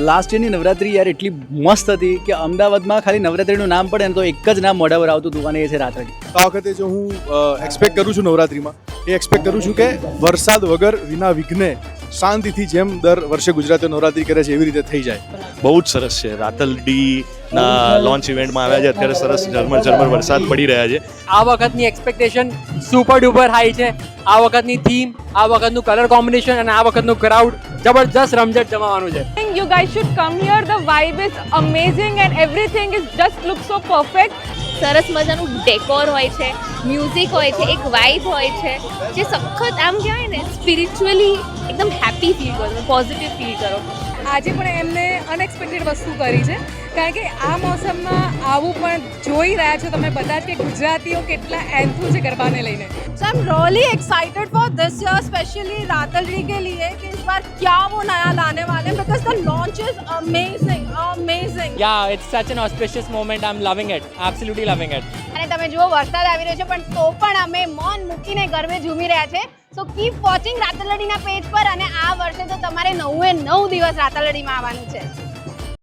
Last યરની Navratri યાર એટલી મસ્ત હતી કે અમદાવાદમાં ખાલી નવરાત્રીનું નામ પડે ને તો એક જ નામ મોઢા પર આવતું હતું અને એ છે રાતડી. આ વખતે જો હું એક્સપેક્ટ કરું છું નવરાત્રીમાં એ એક્સપેક્ટ કરું છું કે વરસાદ વગર વિના વિઘ્ને શાંતિથી જેમ દર વર્ષે ગુજરાતીઓ નવરાત્રી કરે છે એવી રીતે થઈ જાય. બહુ જ સરસ છે. રાતલડીના લોન્ચ ઇવેન્ટમાં આવ્યા છે, અત્યારે સરસ ઝરમર વરસાદ પડી રહ્યા છે. આ વખતની એક્સપેક્ટેશન સુપર ડુપર હાઈ છે. આ વખતની થીમ, આ વખતનું કલર કોમ્બિનેશન અને આ વખતનું ક્રાઉડ જબરજસ્ત રમઝટ જમાવાનું છે. You guys should come here. The vibe is amazing and everything is just looks so perfect. સરસ મજાનું ડેકોર હોય છે, મ્યુઝિક હોય છે, એક વાઇબ હોય છે જે સખત આમ કહેવાય ને સ્પિરિચ્યુઅલી એકદમ હેપી ફીલ કરો, પોઝિટિવ ફીલ કરો. આજે પણ એમને અનએક્સપેક્ટેડ વસ્તુ કરી છે કારણ કે આ મોસમમાં આવું પણ જોઈ રહ્યા છો તમે બધા જ કે ગુજરાતીઓ કેટલા એન્થુ છે ગરબાને લઈને. So I'm really excited for this year, especially रातलड़ी के लिए कि इस बार क्या वो नया लाने वाले हैं because the launch is amazing, amazing. Yeah, it's such an auspicious moment. I'm loving it. Absolutely loving it. અને તમે જુઓ વરસાદ આવી રહ્યો છે પણ તો પણ અમે મૌન મૂકીને ગરબે ઝૂમી રહ્યા છે. સો કીપ વોચિંગ રાતલડીના પેજ પર અને આ વર્ષે તો તમારે 9 દિવસ રાતલડીમાં આવવાનું છે.